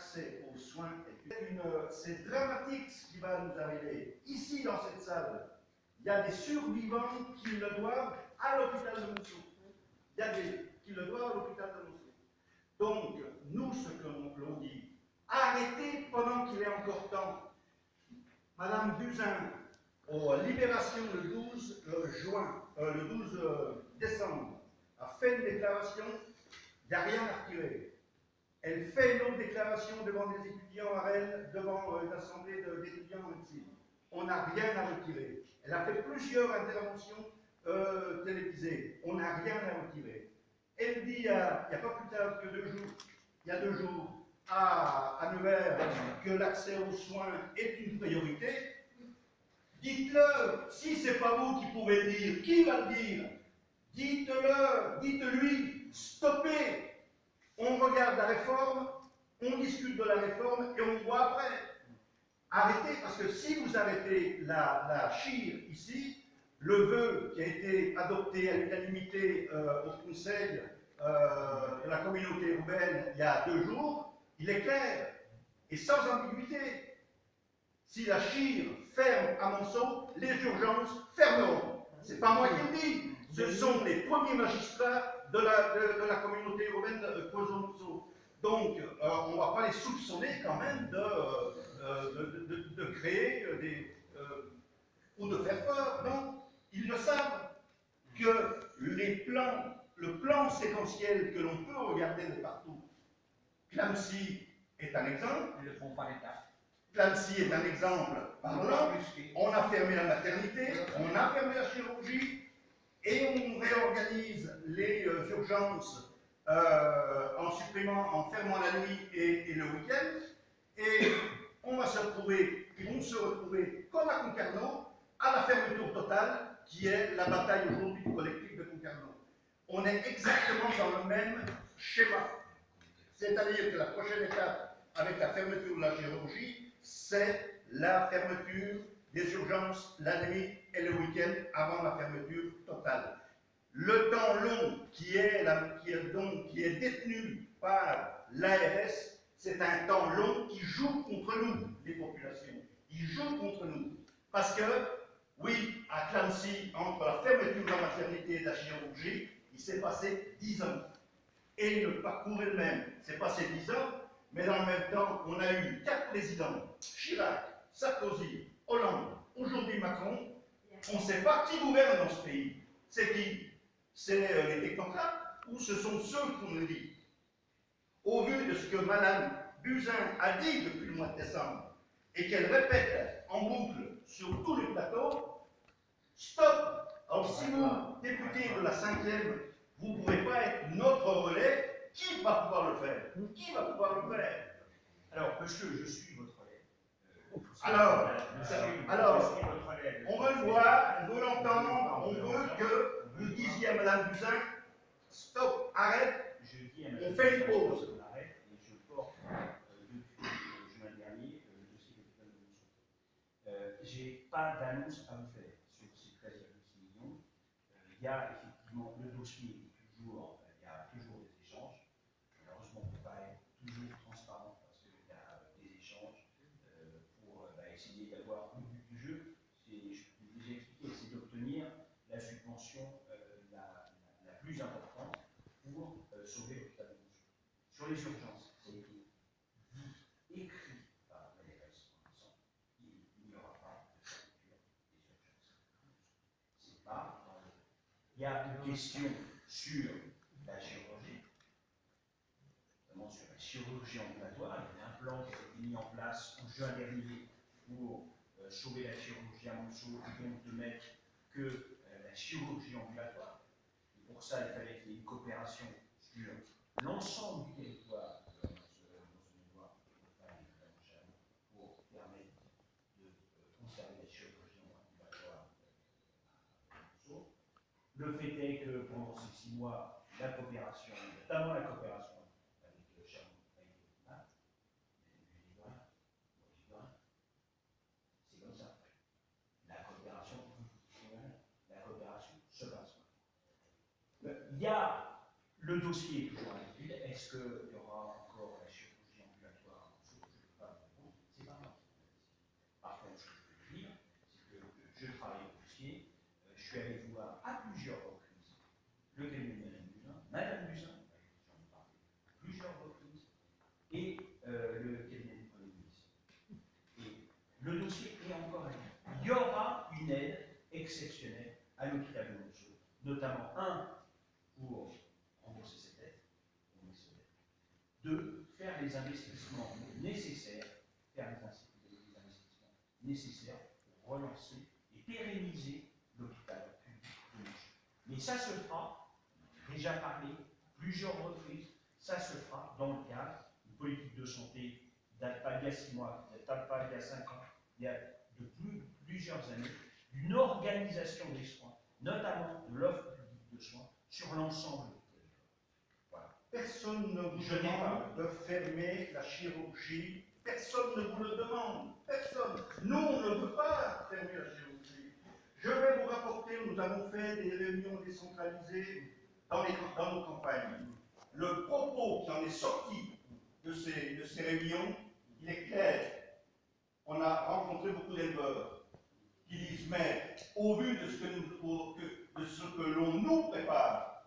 accès aux soins c'est dramatique ce qui va nous arriver. Ici, dans cette salle, il y a des survivants qui le doivent à l'hôpital de Monceau. Il y a des qui le doivent à l'hôpital de Monceau. Donc, nous, ce que l'on dit, arrêtez pendant qu'il est encore temps. Madame Buzyn, aux Libération le 12 décembre, a fait une déclaration, il n'y a rien à retirer. Elle fait une autre déclaration devant des étudiants à Rennes, devant l'Assemblée d'étudiants en médecine. On n'a rien à retirer. Elle a fait plusieurs interventions télévisées. On n'a rien à retirer. Elle dit, il n'y a pas plus tard que 2 jours, il y a 2 jours, à Nevers, que l'accès aux soins est une priorité. Dites-le, si ce n'est pas vous qui pouvez le dire, qui va le dire? Dites-le, dites-lui, stoppez. On regarde la réforme, on discute de la réforme et on voit après. Arrêtez, parce que si vous arrêtez la chire ici, le vœu qui a été adopté à l'unanimité au Conseil de la communauté urbaine il y a 2 jours, il est clair et sans ambiguïté. Si la chire ferme à Monceau, les urgences fermeront. Ce n'est pas moi qui le dis, ce sont les premiers magistrats de la communauté urbaine Monceau. Donc, on ne va pas les soupçonner quand même de créer ou de faire peur. Non, ils le savent que le plan séquentiel que l'on peut regarder de partout, Clamcy est un exemple. Ils ne le font pas l'État. Clamcy est un exemple parlant. On a fermé la maternité, on a fermé la chirurgie et on réorganise les urgences en fermant la nuit et le week-end. Et on va se retrouver, ils vont se retrouver comme à Concarneau à la fermeture totale qui est la bataille aujourd'hui du collectif de Concarneau. On est exactement dans le même schéma. C'est-à-dire que la prochaine étape avec la fermeture de la chirurgie, c'est la fermeture des urgences la nuit et le week-end avant la fermeture totale. Le temps long qui est détenu par l'ARS, c'est un temps long qui joue contre nous, les populations. Il joue contre nous. Parce que, oui, à Clamcy, entre la fermeture de la maternité et de la chirurgie, il s'est passé 10 ans. Et le parcours est le même. C'est passé 10 ans, mais dans le même temps, on a eu 4 présidents, Chirac, Sarkozy, Hollande, aujourd'hui Macron. On ne sait pas qui gouverne dans ce pays. C'est qui? C'est les technocrates ou ce sont ceux qu'on le dit? Au vu de ce que Mme Buzyn a dit depuis le mois de décembre et qu'elle répète en boucle sur tous les plateaux, stop! Alors si vous, député de la 5e, vous ne pouvez pas être notre relais, qui va pouvoir le faire? Qui va pouvoir le faire? Alors, monsieur, je suis votre relais. Alors, relais. On veut le voir, on veut l'entendre, on veut que vous disiez à Mme Buzyn, stop, arrête, on fait une pause. On arrête et je porte depuis juin dernier le dossier de l'hôpital de Monceau. J'ai pas d'annonce à vous faire sur ces 13,6 millions. Il y a effectivement le dossier il y a toujours des échanges. Malheureusement, on ne peut pas être toujours transparent parce qu'il y a des échanges pour essayer d'avoir le but du jeu. Je vous ai expliqué, c'est d'obtenir la subvention la plus importante pour sauver l'hôpital de Monceau. Sur les urgences, c'est écrit par l'ARS en disant qu'il n'y aura pas de fermeture des urgences. C'est pas dans le... Il y a une question sur la chirurgie, notamment sur la chirurgie ambulatoire. Il y a un plan qui a été mis en place en juin dernier pour sauver la chirurgie à Monceau et donc de mettre que la chirurgie ambulatoire. Et pour ça, il fallait qu'il y ait une coopération sur l'ensemble du territoire pour permettre de conserver la chirurgie ambulatoire à Monceau. Le fait est que pendant ces 6 mois, la coopération, notamment la coopération avec Chalon, a été mal. C'est comme ça. La coopération se passe mal. Il y a le dossier toujours à l'étude. Est-ce qu'il y aura encore la chirurgie ambulatoire suffisamment, un, pour rembourser ses dettes, deux, faire les investissements nécessaires, pour relancer et pérenniser l'hôpital public de Lille. Mais ça se fera, déjà parlé, plusieurs reprises, ça se fera dans le cadre d'une politique de santé qui ne date pas d'il y a 6 mois, qui ne date pas d'il y a 5 ans, il y a de plusieurs années, d'une organisation des soins, notamment de l'offre publique de soins, sur l'ensemble du territoire. Voilà. Personne ne vous demande de fermer la chirurgie. Personne ne vous le demande. Personne. Nous, on ne veut pas fermer la chirurgie. Je vais vous rapporter, nous avons fait des réunions décentralisées dans nos campagnes. Le propos qui en est sorti de ces réunions, il est clair. On a rencontré beaucoup d'éleveurs qui disent, mais au vu de ce que l'on nous prépare,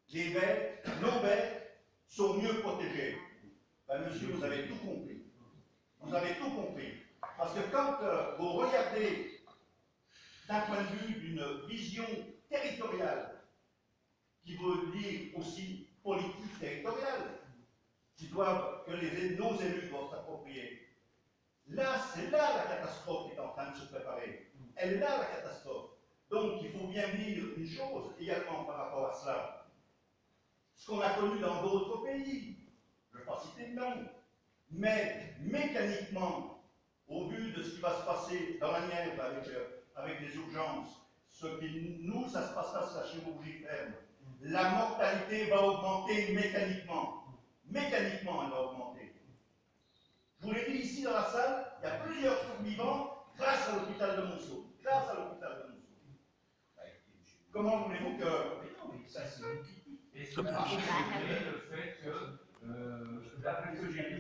les bêtes, nos bêtes, sont mieux protégées. Ben, monsieur, vous avez tout compris. Vous avez tout compris. Parce que quand vous regardez d'un point de vue d'une vision territoriale, qui veut dire aussi politique territoriale, que nos élus doivent s'approprier, là, c'est là la catastrophe qui est en train de se préparer. Elle est là, la catastrophe. Donc, il faut bien dire une chose également par rapport à cela. Ce qu'on a connu dans d'autres pays, je ne vais pas citer de nom, mais mécaniquement, au vu de ce qui va se passer dans la Nièvre avec les urgences, nous, ça se passera sur la chirurgie ferme. La mortalité va augmenter mécaniquement. Mécaniquement, elle va augmenter. Je vous l'ai dit ici dans la salle, il y a plusieurs survivants grâce à l'hôpital de Monceau. Grâce à l'hôpital de Monceau. Comment voulez-vous que... Ça, c'est Est-ce que vous confirmez le fait que, d'après ce que j'ai lu,